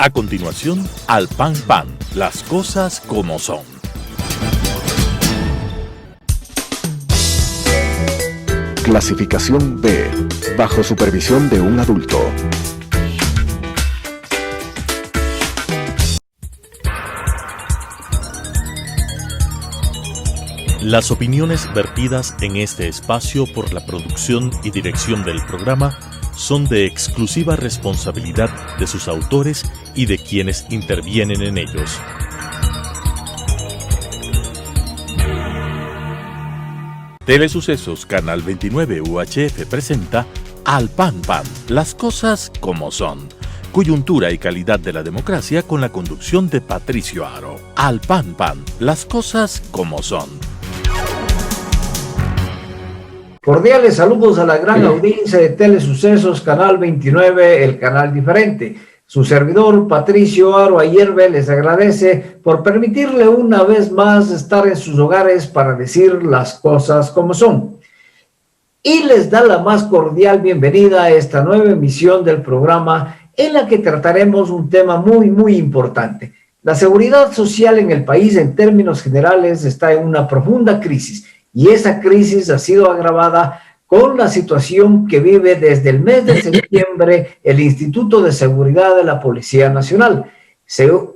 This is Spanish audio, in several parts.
A continuación, Al Pan Pan, las cosas como son. Clasificación B, bajo supervisión de un adulto. Las opiniones vertidas en este espacio por la producción y dirección del programa son de exclusiva responsabilidad de sus autores y de quienes intervienen en ellos. Telesucesos Canal 29 UHF presenta Al Pan Pan, las cosas como son. Coyuntura y calidad de la democracia con la conducción de Patricio Aro. Al Pan Pan, las cosas como son. Cordiales saludos a la gran audiencia de Telesucesos Canal 29, el canal diferente. Su servidor, Patricio Aro Ayerbe, les agradece por permitirle una vez más estar en sus hogares para decir las cosas como son. Y les da la más cordial bienvenida a esta nueva emisión del programa en la que trataremos un tema muy importante. La seguridad social en el país en términos generales está en una profunda crisis. Y esa crisis ha sido agravada con la situación que vive desde el mes de septiembre el Instituto de Seguridad de la Policía Nacional.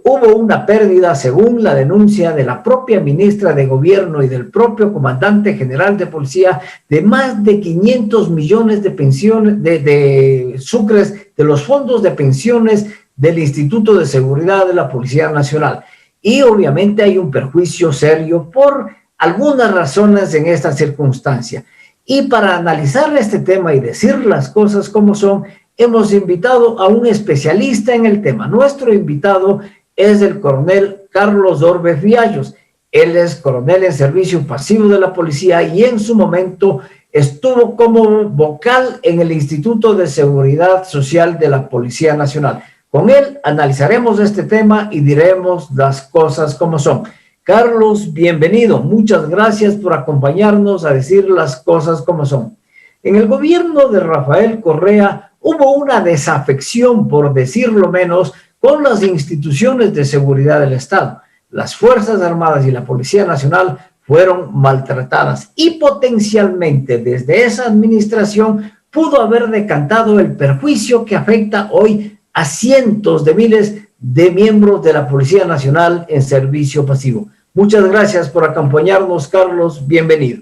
Hubo una pérdida, según la denuncia de la propia ministra de Gobierno y del propio comandante general de policía, de más de 500 millones de pensiones, de sucres de los fondos de pensiones del Instituto de Seguridad de la Policía Nacional. Y obviamente hay un perjuicio serio por algunas razones en esta circunstancia. Y para analizar este tema y decir las cosas como son, hemos invitado a un especialista en el tema. Nuestro invitado es el coronel Carlos Orbe Fiallos. Él es coronel en servicio pasivo de la policía y en su momento estuvo como vocal en el Instituto de Seguridad Social de la Policía Nacional. Con él analizaremos este tema y diremos las cosas como son. Carlos, bienvenido. Muchas gracias por acompañarnos a decir las cosas como son. En el gobierno de Rafael Correa hubo una desafección, por decirlo menos, con las instituciones de seguridad del Estado. Las Fuerzas Armadas y la Policía Nacional fueron maltratadas y potencialmente desde esa administración pudo haber decantado el perjuicio que afecta hoy a cientos de miles de miembros de la Policía Nacional en servicio pasivo. Muchas gracias por acompañarnos, Carlos. Bienvenido.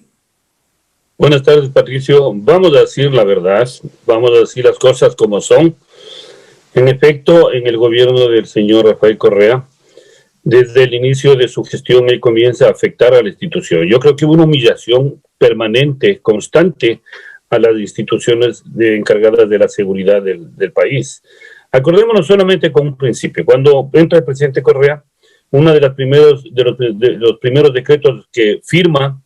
Buenas tardes, Patricio. Vamos a decir la verdad, vamos a decir las cosas como son. En efecto, en el gobierno del señor Rafael Correa, desde el inicio de su gestión, él comienza a afectar a la institución. Yo creo que hubo una humillación permanente, constante, a las instituciones encargadas de la seguridad del país. Acordémonos solamente con un principio. Cuando entra el presidente Correa, uno de los primeros decretos que firma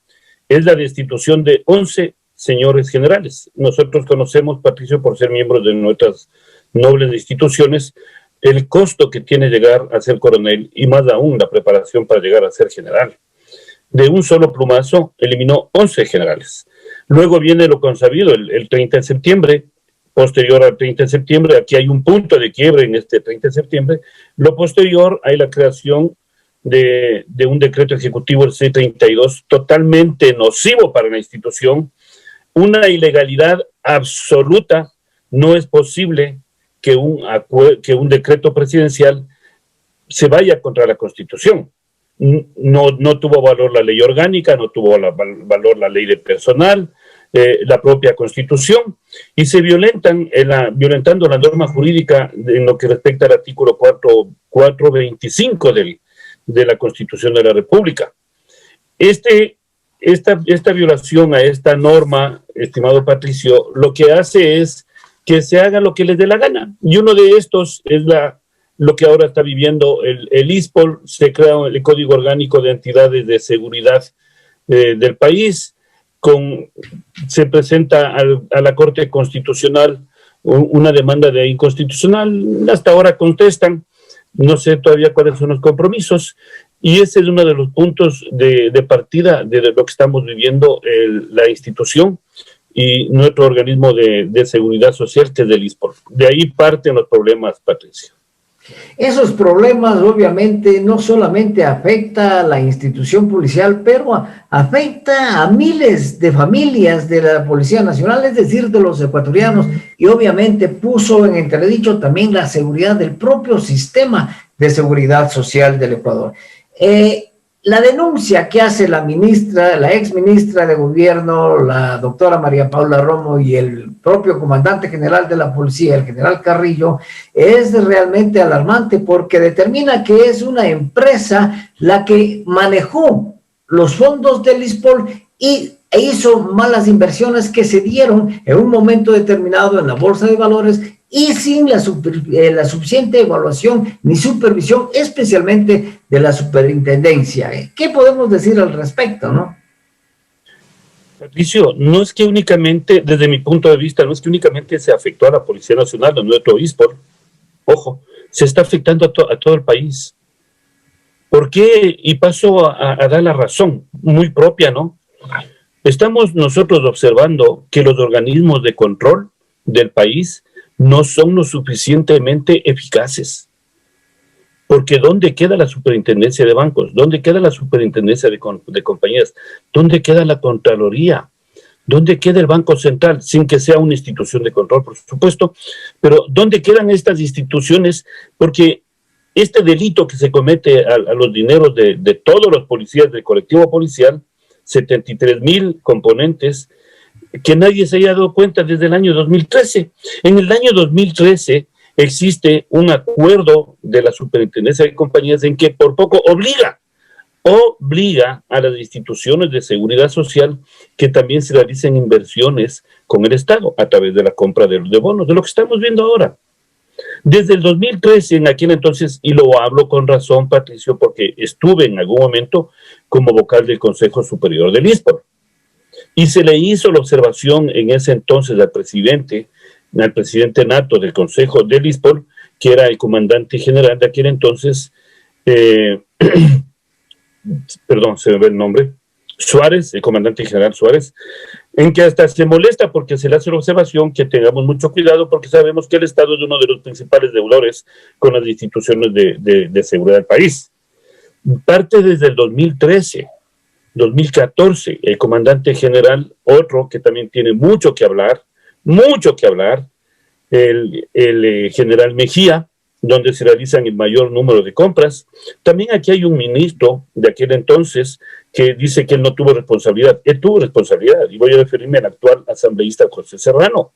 es la destitución de 11 señores generales. Nosotros conocemos, Patricio, por ser miembros de nuestras nobles instituciones, el costo que tiene llegar a ser coronel y más aún la preparación para llegar a ser general. De un solo plumazo eliminó 11 generales. Luego viene lo consabido, el 30 de septiembre, posterior al 30 de septiembre, aquí hay un punto de quiebre en este 30 de septiembre. Lo posterior hay la creación de un decreto ejecutivo, el C-32, totalmente nocivo para la institución, una ilegalidad absoluta. No es posible que un decreto presidencial se vaya contra la Constitución. No tuvo valor la ley orgánica, no tuvo valor la ley de personal, la propia Constitución, y se violentando la norma jurídica en lo que respecta al artículo 425 de la Constitución de la República. Esta violación a esta norma, estimado Patricio, lo que hace es que se haga lo que les dé la gana, y uno de estos es lo que ahora está viviendo el ISPOL. Se crea el Código Orgánico de Entidades de Seguridad del país. Se presenta a la Corte Constitucional una demanda de inconstitucional. Hasta ahora contestan, no sé todavía cuáles son los compromisos, y ese es uno de los puntos de partida de lo que estamos viviendo la institución y nuestro organismo de seguridad social, que es del ISPOL. De ahí parten los problemas, Patricio. Esos problemas obviamente no solamente afecta a la institución policial, pero afecta a miles de familias de la Policía Nacional, es decir, de los ecuatorianos, y obviamente puso en entredicho también la seguridad del propio sistema de seguridad social del Ecuador. La denuncia que hace la ex ministra de Gobierno, la doctora María Paula Romo, y el propio comandante general de la policía, el general Carrillo, es realmente alarmante porque determina que es una empresa la que manejó los fondos del ISPOL e hizo malas inversiones que se dieron en un momento determinado en la Bolsa de Valores y sin la suficiente evaluación ni supervisión, especialmente de la superintendencia. ¿Qué podemos decir al respecto, no? Patricio, no es que únicamente, desde mi punto de vista, no es que únicamente se afectó a la Policía Nacional, a nuestro ISPOL, ojo, se está afectando a todo el país. ¿Por qué? Y paso a dar la razón muy propia, ¿no? Estamos nosotros observando que los organismos de control del país no son lo suficientemente eficaces. Porque ¿dónde queda la superintendencia de bancos? ¿Dónde queda la superintendencia de compañías? ¿Dónde queda la Contraloría? ¿Dónde queda el Banco Central? Sin que sea una institución de control, por supuesto. Pero ¿dónde quedan estas instituciones? Porque este delito que se comete a los dineros de todos los policías del colectivo policial, 73,000 componentes, que nadie se haya dado cuenta desde el año 2013. En el año 2013 existe un acuerdo de la superintendencia de compañías en que por poco obliga a las instituciones de seguridad social que también se realicen inversiones con el Estado a través de la compra de bonos, de lo que estamos viendo ahora. Desde el 2013, en aquel entonces, y lo hablo con razón, Patricio, porque estuve en algún momento como vocal del Consejo Superior del ISPOL, y se le hizo la observación en ese entonces al presidente nato del Consejo del ISPOL, que era el comandante general de aquel entonces, perdón, se me ve el nombre, Suárez, el comandante general Suárez, en que hasta se molesta porque se le hace la observación que tengamos mucho cuidado porque sabemos que el Estado es uno de los principales deudores con las instituciones de seguridad del país. Parte desde el 2013, 2014, el comandante general, otro que también tiene mucho que hablar, el general Mejía, donde se realizan el mayor número de compras. También aquí hay un ministro de aquel entonces que dice que él no tuvo responsabilidad. Él tuvo responsabilidad, y voy a referirme al actual asambleísta José Serrano.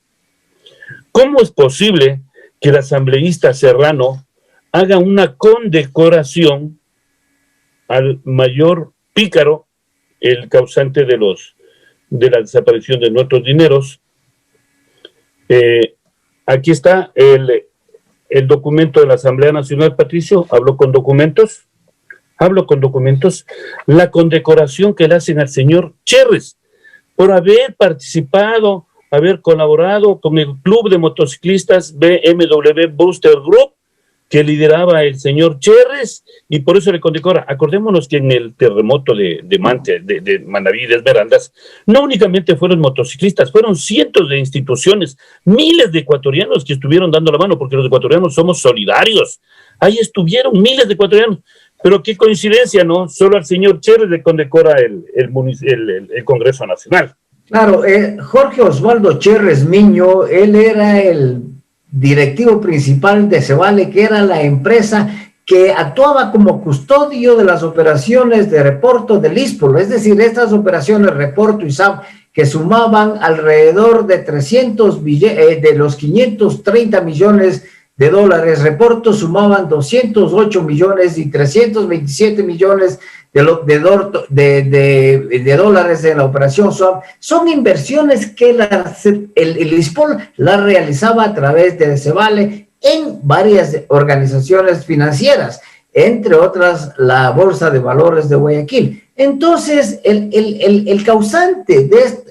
¿Cómo es posible que el asambleísta Serrano haga una condecoración al mayor pícaro, el causante de la desaparición de nuestros dineros? Aquí está el documento de la Asamblea Nacional, Patricio. Hablo con documentos. La condecoración que le hacen al señor Cherres por haber participado, haber colaborado con el Club de Motociclistas BMW Booster Group, que lideraba el señor Cherres, y por eso le condecora. Acordémonos que en el terremoto de Manabí, de Esmeraldas, no únicamente fueron motociclistas, fueron cientos de instituciones, miles de ecuatorianos que estuvieron dando la mano, porque los ecuatorianos somos solidarios. Ahí estuvieron miles de ecuatorianos, pero qué coincidencia, ¿no? Solo al señor Cherres le condecora el Congreso Nacional. Claro, Jorge Osvaldo Cherres Miño, él era el directivo principal de Cevale, que era la empresa que actuaba como custodio de las operaciones de reporto del ISPOL, es decir, estas operaciones reporto y SAP que sumaban alrededor de 300 de los 530 millones de dólares, reportos sumaban 208 millones y 327 millones de dólares en la operación SWAP. Son inversiones que el ISPOL la realizaba a través de Cevale en varias organizaciones financieras, entre otras la Bolsa de Valores de Guayaquil. Entonces, el causante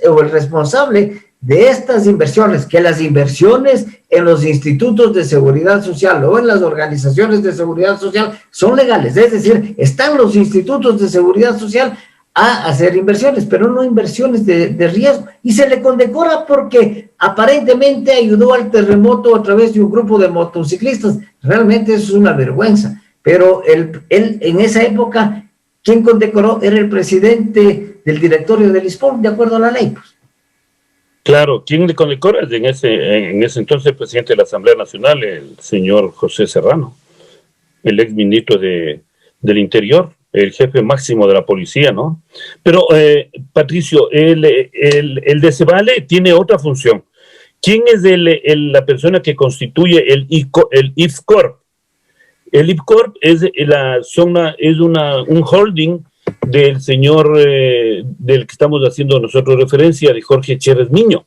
o el responsable de estas inversiones, que las inversiones en los institutos de seguridad social o en las organizaciones de seguridad social son legales, es decir, están los institutos de seguridad social a hacer inversiones, pero no inversiones de riesgo. Y se le condecora porque aparentemente ayudó al terremoto a través de un grupo de motociclistas. Realmente eso es una vergüenza. Pero él en esa época, quien condecoró era el presidente del directorio del ISPOR, de acuerdo a la ley. Pues. Claro, ¿quién le condecora? En ese entonces el presidente de la Asamblea Nacional, el señor José Serrano, el ex ministro del Interior, el jefe máximo de la policía, ¿no? Pero, Patricio, el DECEVALE tiene otra función. ¿Quién es la persona que constituye el IFCORP? El IFCORP es un holding del señor del que estamos haciendo nosotros referencia, de Jorge Cherres Miño.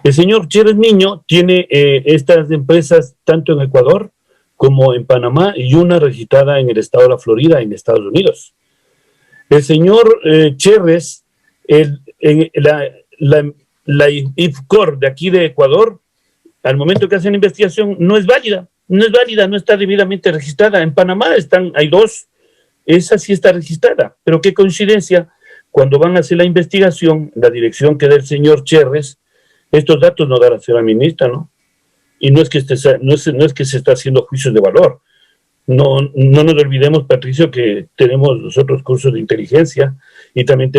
El señor Cherres Miño tiene estas empresas tanto en Ecuador como en Panamá, y una registrada en el estado de la Florida, en Estados Unidos. El señor Cherres, la IFCOR de aquí de Ecuador, al momento que hacen la investigación, no es válida, no está debidamente registrada. En Panamá hay dos, esa sí está registrada, pero qué coincidencia, cuando van a hacer la investigación, la dirección que da el señor Cherres, estos datos no da la señora ministra, ¿no? Y no es que se está haciendo juicios de valor. No nos olvidemos, Patricio, que tenemos nosotros cursos de inteligencia y también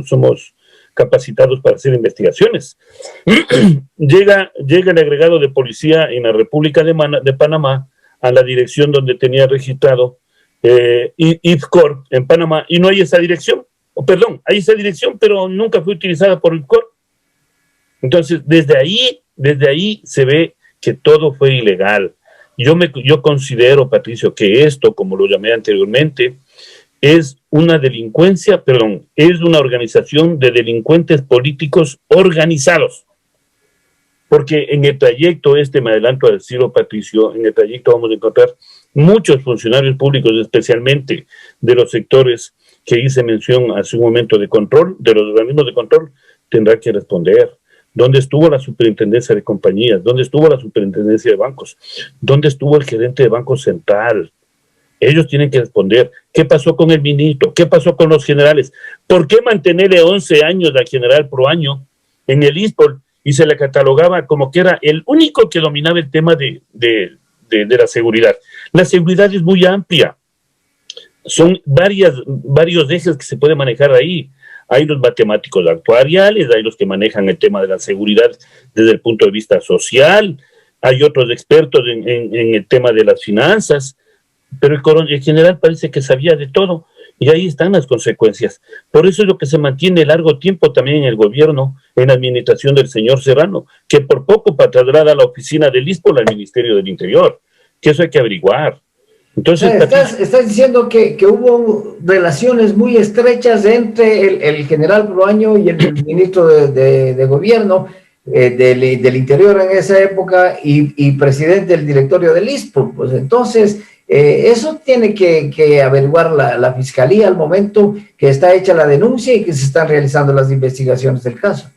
somos capacitados para hacer investigaciones. Llega el agregado de policía en la República de Panamá a la dirección donde tenía registrado IFCOR en Panamá, y no hay esa dirección. Hay esa dirección, pero nunca fue utilizada por IFCOR. Entonces, desde ahí se ve que todo fue ilegal. Yo considero, Patricio, que esto, como lo llamé anteriormente, es una organización de delincuentes políticos organizados. Porque en el trayecto me adelanto a decirlo, Patricio, en el trayecto vamos a encontrar muchos funcionarios públicos, especialmente de los sectores que hice mención hace un momento de control, de los organismos de control, tendrá que responder. ¿Dónde estuvo la superintendencia de compañías? ¿Dónde estuvo la superintendencia de bancos? ¿Dónde estuvo el gerente de Banco Central? Ellos tienen que responder. ¿Qué pasó con el ministro? ¿Qué pasó con los generales? ¿Por qué mantenerle 11 años al general Proaño en el ISPOL y se le catalogaba como que era el único que dominaba el tema de la seguridad? La seguridad es muy amplia. Son varios ejes que se puede manejar ahí. Hay los matemáticos actuariales, hay los que manejan el tema de la seguridad desde el punto de vista social, hay otros expertos en el tema de las finanzas, pero el general parece que sabía de todo, y ahí están las consecuencias. Por eso es lo que se mantiene largo tiempo también en el gobierno, en la administración del señor Serrano, que por poco traslada a la oficina del ISPOL al Ministerio del Interior, que eso hay que averiguar. Entonces, estás diciendo que hubo relaciones muy estrechas entre el general Proaño y el ministro de gobierno del Interior en esa época y presidente del directorio del ISPO. Pues entonces, eso tiene que averiguar la fiscalía al momento que está hecha la denuncia y que se están realizando las investigaciones del caso.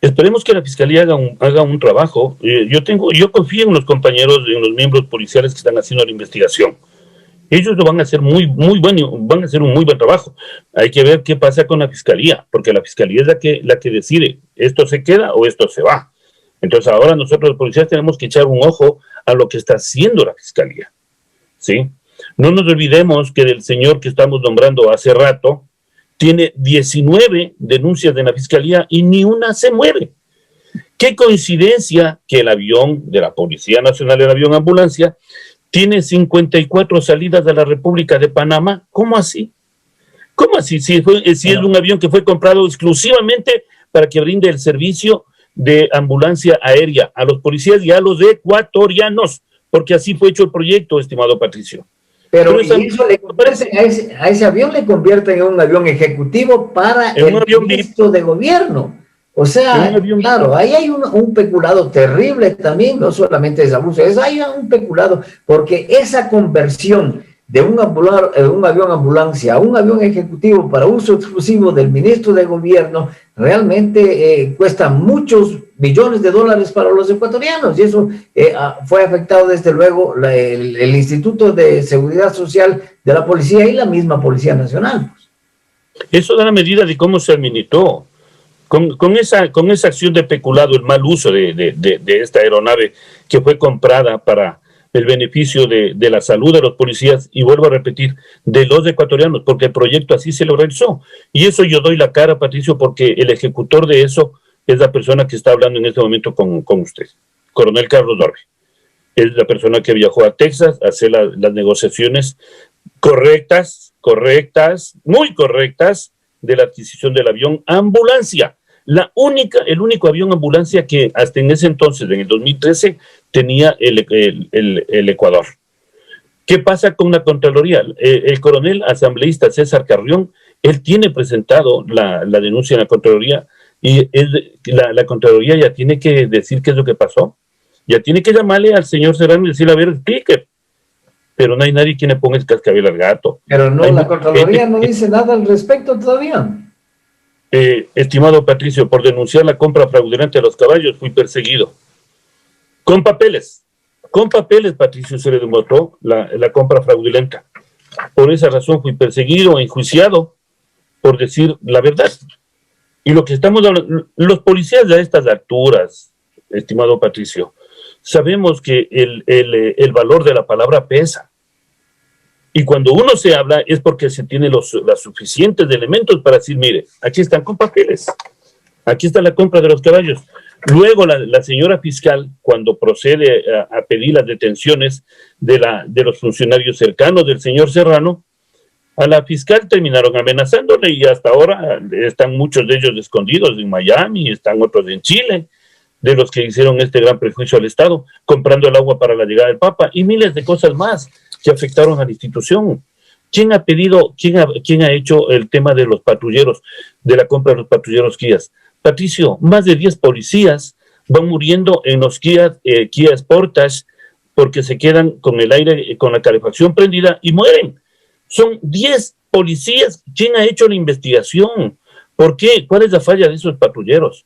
Esperemos que la fiscalía haga un trabajo. Yo confío en los compañeros, en los miembros policiales que están haciendo la investigación. Ellos lo van a hacer van a hacer un muy buen trabajo. Hay que ver qué pasa con la fiscalía, porque la fiscalía es la que decide, esto se queda o esto se va. Entonces ahora nosotros los policías tenemos que echar un ojo a lo que está haciendo la fiscalía, ¿sí? No nos olvidemos que del señor que estamos nombrando hace rato, tiene 19 denuncias de la fiscalía y ni una se mueve. Qué coincidencia que el avión de la Policía Nacional, el avión ambulancia, tiene 54 salidas de la República de Panamá. ¿Cómo así? ¿Cómo así? Si es un avión que fue comprado exclusivamente para que brinde el servicio de ambulancia aérea a los policías y a los ecuatorianos, porque así fue hecho el proyecto, estimado Patricio. Pero eso a ese avión le convierte en un avión ejecutivo para el ministro de gobierno. O sea, claro, ahí hay un peculado terrible también, no solamente es abuso, hay un peculado, porque esa conversión de un avión ambulancia a un avión ejecutivo para uso exclusivo del ministro de gobierno realmente cuesta muchos millones de dólares para los ecuatorianos, y eso fue afectado desde luego el Instituto de Seguridad Social de la Policía y la misma Policía Nacional. Eso da la medida de cómo se administró. Con esa acción de peculado, el mal uso de esta aeronave que fue comprada para el beneficio de la salud de los policías, y vuelvo a repetir, de los ecuatorianos, porque el proyecto así se lo realizó. Y eso yo doy la cara, Patricio, porque el ejecutor de eso es la persona que está hablando en este momento con usted, Coronel Carlos Dorbe. Es la persona que viajó a Texas a hacer las negociaciones correctas, muy correctas, de la adquisición del avión ambulancia. El único avión ambulancia que hasta en ese entonces, en el 2013, tenía el Ecuador. ¿Qué pasa con la Contraloría? El coronel asambleísta César Carrión, él tiene presentado la denuncia en la Contraloría, y la Contraloría ya tiene que decir qué es lo que pasó. Ya tiene que llamarle al señor Serrano y decirle, a ver, explique. Pero no hay nadie quien le ponga el cascabel al gato. Pero no, la Contraloría no dice nada al respecto todavía. Estimado Patricio, por denunciar la compra fraudulenta de los caballos, fui perseguido. Con papeles, Patricio, se le demostró la compra fraudulenta. Por esa razón fui perseguido e enjuiciado por decir la verdad. Y lo que estamos hablando, los policías de estas alturas, estimado Patricio, sabemos que el valor de la palabra pesa. Y cuando uno se habla es porque se tiene los suficientes elementos para decir, mire, aquí están con papeles, aquí está la compra de los caballos. Luego la señora fiscal, cuando procede a pedir las detenciones de los funcionarios cercanos del señor Serrano, a la fiscal terminaron amenazándole, y hasta ahora están muchos de ellos escondidos en Miami, están otros en Chile, de los que hicieron este gran prejuicio al Estado, comprando el agua para la llegada del Papa y miles de cosas más que afectaron a la institución. ¿Quién ha hecho el tema de los patrulleros, de la compra de los patrulleros Kias? Patricio, más de 10 policías van muriendo en los Kia Sportage porque se quedan con el aire, con la calefacción prendida y mueren. Son 10 policías. ¿Quién ha hecho la investigación? ¿Por qué? ¿Cuál es la falla de esos patrulleros?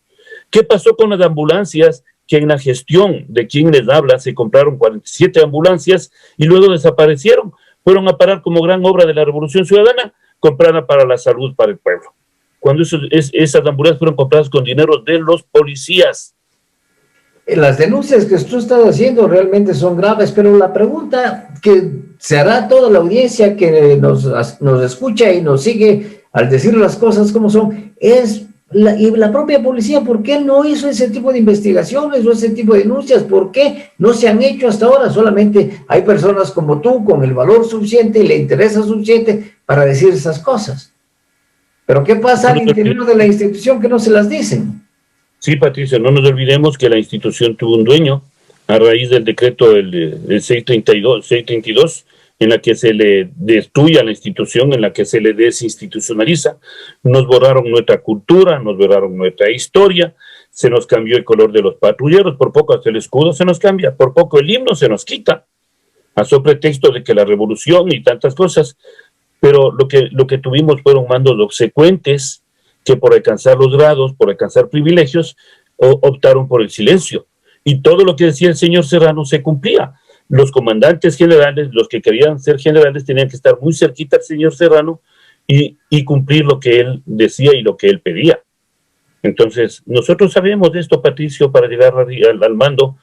¿Qué pasó con las ambulancias? Que en la gestión de quien les habla se compraron 47 ambulancias y luego desaparecieron. Fueron a parar como gran obra de la Revolución Ciudadana, comprada para la salud, para el pueblo. Cuando esas ambulancias fueron compradas con dinero de los policías. Las denuncias que tú estás haciendo realmente son graves, pero la pregunta que se hará toda la audiencia que nos escucha y nos sigue al decir las cosas como son es... y la propia policía, ¿por qué no hizo ese tipo de investigaciones o ese tipo de denuncias? ¿Por qué no se han hecho hasta ahora? Solamente hay personas como tú con el valor suficiente y le interesa suficiente para decir esas cosas. ¿Pero qué pasa al interior de la institución que no se las dicen? Sí, Patricia, no nos olvidemos que la institución tuvo un dueño a raíz del decreto del 632, en la que se le destruye a la institución, en la que se le desinstitucionaliza. Nos borraron nuestra cultura, nos borraron nuestra historia, se nos cambió el color de los patrulleros, por poco hasta el escudo se nos cambia, por poco el himno se nos quita, a so pretexto de que la revolución y tantas cosas, pero lo que tuvimos fueron mandos obsecuentes que por alcanzar los grados, por alcanzar privilegios, optaron por el silencio. Y todo lo que decía el señor Serrano se cumplía. Los comandantes generales, los que querían ser generales, tenían que estar muy cerquita al señor Serrano y cumplir lo que él decía y lo que él pedía. Entonces, nosotros sabemos de esto, Patricio, para llegar al mando,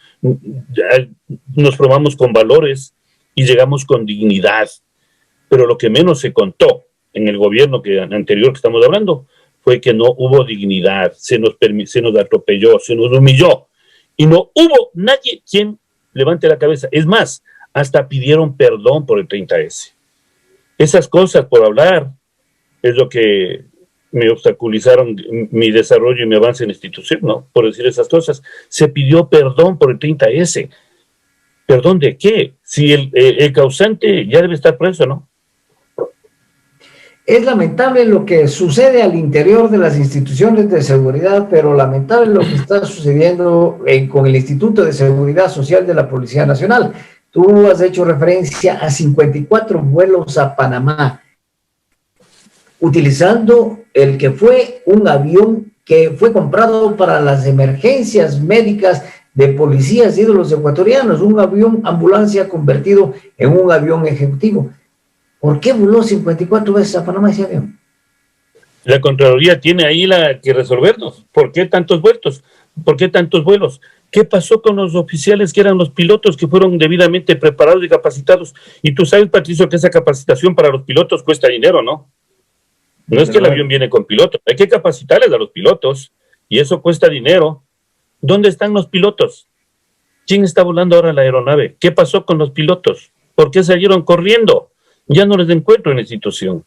nos formamos con valores y llegamos con dignidad. Pero lo que menos se contó en el gobierno anterior que estamos hablando fue que no hubo dignidad, se nos atropelló, se nos humilló y no hubo nadie quien levante la cabeza. Es más, hasta pidieron perdón por el 30S. Esas cosas por hablar es lo que me obstaculizaron mi desarrollo y mi avance en la institución, ¿no? Por decir esas cosas. Se pidió perdón por el 30S. ¿Perdón de qué? Si el causante ya debe estar preso, ¿no? Es lamentable lo que sucede al interior de las instituciones de seguridad, pero lamentable lo que está sucediendo con el Instituto de Seguridad Social de la Policía Nacional. Tú has hecho referencia a 54 vuelos a Panamá, utilizando el que fue un avión que fue comprado para las emergencias médicas de policías ídolos ecuatorianos, un avión ambulancia convertido en un avión ejecutivo. ¿Por qué voló 54 veces a Panamá ese avión? La Contraloría tiene ahí que resolvernos. ¿Por qué tantos vuelos? ¿Por qué tantos vuelos? ¿Qué pasó con los oficiales que eran los pilotos que fueron debidamente preparados y capacitados? Y tú sabes, Patricio, que esa capacitación para los pilotos cuesta dinero, ¿no? No es que el avión viene con pilotos, hay que capacitarles a los pilotos y eso cuesta dinero. ¿Dónde están los pilotos? ¿Quién está volando ahora la aeronave? ¿Qué pasó con los pilotos? ¿Por qué salieron corriendo? Ya no les encuentro en la institución.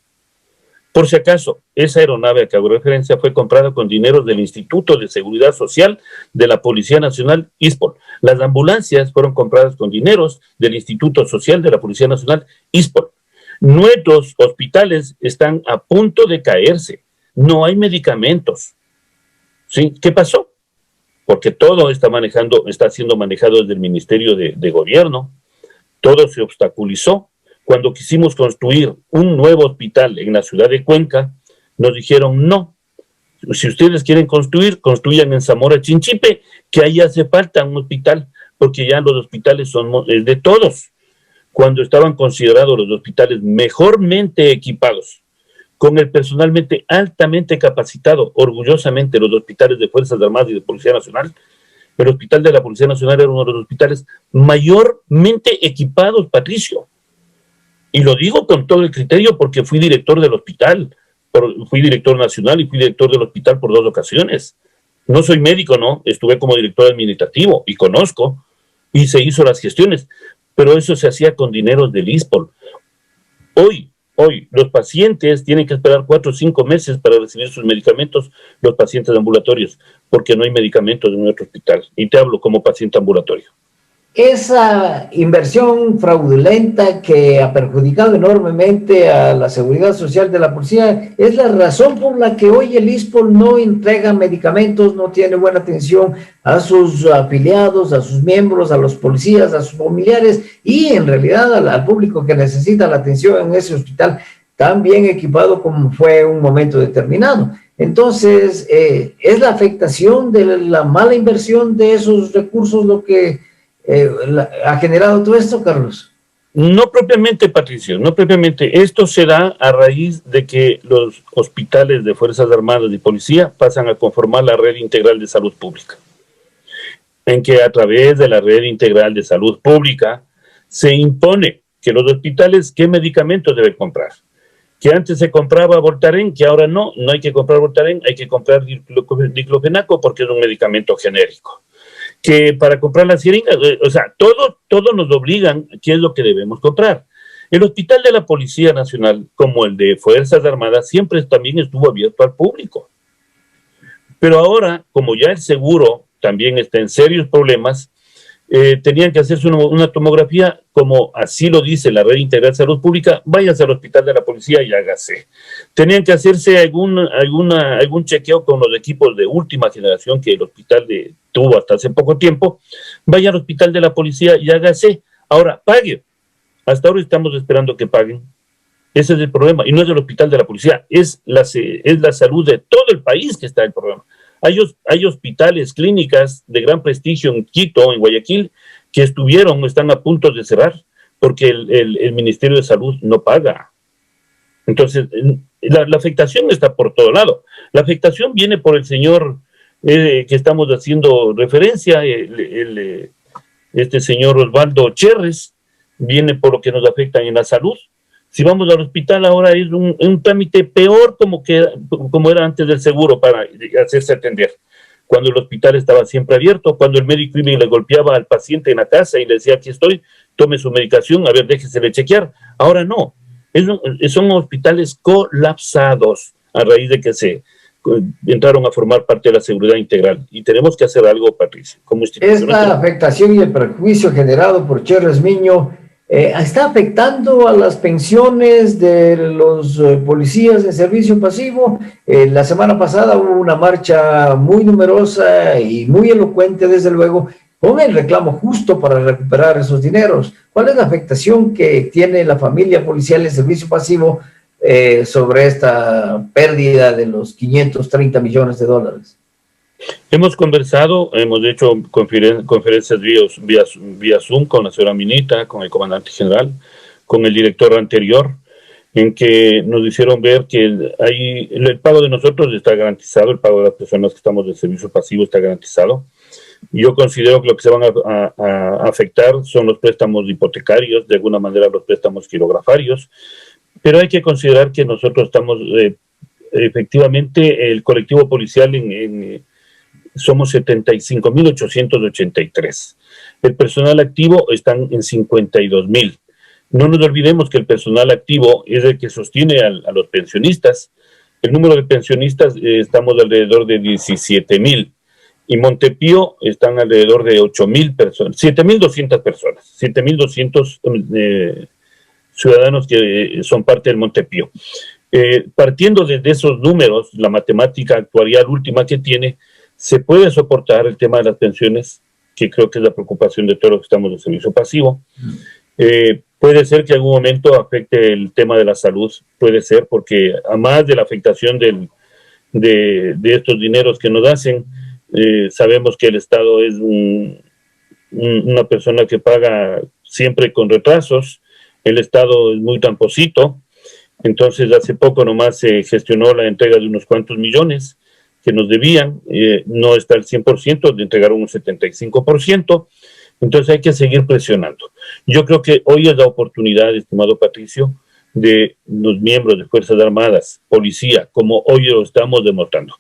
Por si acaso, esa aeronave a que hago referencia fue comprada con dinero del Instituto de Seguridad Social de la Policía Nacional, ISPOL. Las ambulancias fueron compradas con dineros del Instituto Social de la Policía Nacional, ISPOL. Nuestros hospitales están a punto de caerse. No hay medicamentos. ¿Sí? ¿Qué pasó? Porque todo está siendo manejado desde el Ministerio de Gobierno. Todo se obstaculizó. Cuando quisimos construir un nuevo hospital en la ciudad de Cuenca, nos dijeron no. Si ustedes quieren construir, construyan en Zamora Chinchipe, que ahí hace falta un hospital, porque ya los hospitales son de todos. Cuando estaban considerados los hospitales mejormente equipados, con el personalmente altamente capacitado, orgullosamente los hospitales de Fuerzas Armadas y de Policía Nacional, el hospital de la Policía Nacional era uno de los hospitales mayormente equipados, Patricio. Y lo digo con todo el criterio porque fui director del hospital, fui director nacional y fui director del hospital por 2 ocasiones. No soy médico, no, estuve como director administrativo y conozco, y se hizo las gestiones, pero eso se hacía con dinero del ISPOL. Hoy, los pacientes tienen que esperar 4 o 5 meses para recibir sus medicamentos, los pacientes ambulatorios, porque no hay medicamentos en nuestro hospital. Y te hablo como paciente ambulatorio. Esa inversión fraudulenta que ha perjudicado enormemente a la seguridad social de la policía es la razón por la que hoy el ISPOL no entrega medicamentos, no tiene buena atención a sus afiliados, a sus miembros, a los policías, a sus familiares y en realidad al público que necesita la atención en ese hospital tan bien equipado como fue un momento determinado. Entonces, ¿es la afectación de la mala inversión de esos recursos lo que ha generado todo esto, Carlos? No propiamente, Patricio, no propiamente. Esto se da a raíz de que los hospitales de Fuerzas Armadas y Policía pasan a conformar la Red Integral de Salud Pública, en que a través de la Red Integral de Salud Pública se impone que los hospitales qué medicamentos deben comprar. Que antes se compraba Voltaren, que ahora no hay que comprar Voltaren, hay que comprar diclofenaco porque es un medicamento genérico. Que para comprar las jeringas, o sea, todo nos obligan qué es lo que debemos comprar. El hospital de la Policía Nacional, como el de Fuerzas Armadas, siempre también estuvo abierto al público. Pero ahora, como ya el seguro también está en serios problemas, tenían que hacerse una tomografía, como así lo dice la Red Integral de Salud Pública, váyase al hospital de la policía y hágase. Tenían que hacerse algún chequeo con los equipos de última generación que el hospital tuvo hasta hace poco tiempo, vaya al hospital de la policía y hágase. Ahora, pague. Hasta ahora estamos esperando que paguen. Ese es el problema, y no es el hospital de la policía, es la salud de todo el país que está el problema. Hay hospitales, clínicas de gran prestigio en Quito, en Guayaquil, que están a punto de cerrar porque el Ministerio de Salud no paga. Entonces, la afectación está por todo lado. La afectación viene por el señor que estamos haciendo referencia, este señor Osvaldo Cherres, viene por lo que nos afecta en la salud. Si vamos al hospital ahora es un trámite peor como era antes del seguro para hacerse atender. Cuando el hospital estaba siempre abierto, cuando el médico iba y le golpeaba al paciente en la casa y le decía, aquí estoy, tome su medicación, a ver, déjesele chequear. Ahora no. Son hospitales colapsados a raíz de que se entraron a formar parte de la seguridad integral. Y tenemos que hacer algo, Patricia, como institución. Esta afectación y el perjuicio generado por Cherres Miño está afectando a las pensiones de los policías de servicio pasivo. La semana pasada hubo una marcha muy numerosa y muy elocuente, desde luego, con el reclamo justo para recuperar esos dineros. ¿Cuál es la afectación que tiene la familia policial de servicio pasivo sobre esta pérdida de los 530 millones de dólares? Hemos conversado, hemos hecho conferencias vía Zoom con la señora Minita, con el comandante general, con el director anterior, en que nos hicieron ver que el pago de nosotros está garantizado, el pago de las personas que estamos de servicio pasivo está garantizado. Yo considero que lo que se van a afectar son los préstamos hipotecarios, de alguna manera los préstamos quirografarios, pero hay que considerar que nosotros estamos, efectivamente, el colectivo policial somos 75.883. El personal activo están en 52.000. No nos olvidemos que el personal activo es el que sostiene a los pensionistas. El número de pensionistas estamos alrededor de 17.000. Y Montepío están alrededor de 8.000 personas, 7.200 personas, 7.200 ciudadanos que son parte del Montepío. Partiendo de esos números, la matemática actuarial última que tiene, se puede soportar el tema de las pensiones, que creo que es la preocupación de todos los que estamos en servicio pasivo. Puede ser que en algún momento afecte el tema de la salud, puede ser, porque a más de la afectación de estos dineros que nos hacen, sabemos que el Estado es una persona que paga siempre con retrasos, el Estado es muy tramposito, entonces hace poco nomás se gestionó la entrega de unos cuantos millones que nos debían, no está al 100%, de entregar un 75%, entonces hay que seguir presionando. Yo creo que hoy es la oportunidad, estimado Patricio, de los miembros de Fuerzas Armadas, policía, como hoy lo estamos demostrando,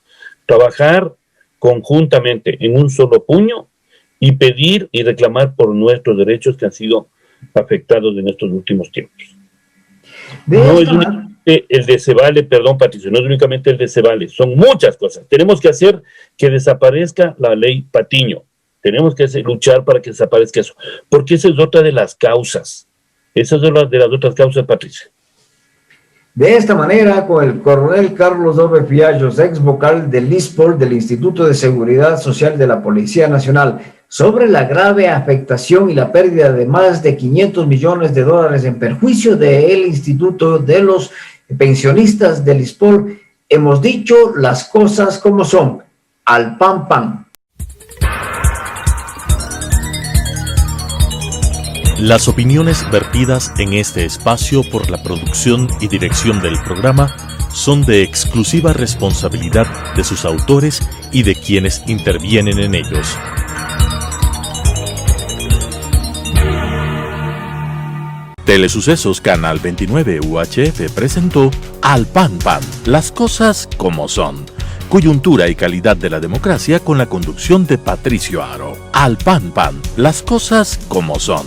trabajar conjuntamente en un solo puño y pedir y reclamar por nuestros derechos que han sido afectados en estos últimos tiempos. No es únicamente el de Cebale, perdón Patricio, no es únicamente el de Cebale, son muchas cosas. Tenemos que hacer que desaparezca la ley Patiño, tenemos que luchar para que desaparezca eso, porque esa es otra de las causas, esa es una de las otras causas, Patricio. De esta manera, con el coronel Carlos Orbe Fiallos, ex vocal del ISPOL, del Instituto de Seguridad Social de la Policía Nacional, sobre la grave afectación y la pérdida de más de $500 millones en perjuicio del Instituto de los Pensionistas del ISPOL, hemos dicho las cosas como son, al pan pan. Las opiniones vertidas en este espacio por la producción y dirección del programa son de exclusiva responsabilidad de sus autores y de quienes intervienen en ellos. Telesucesos Canal 29 UHF presentó Al Pan Pan, las cosas como son. Coyuntura y calidad de la democracia con la conducción de Patricio Aro. Al Pan Pan, las cosas como son.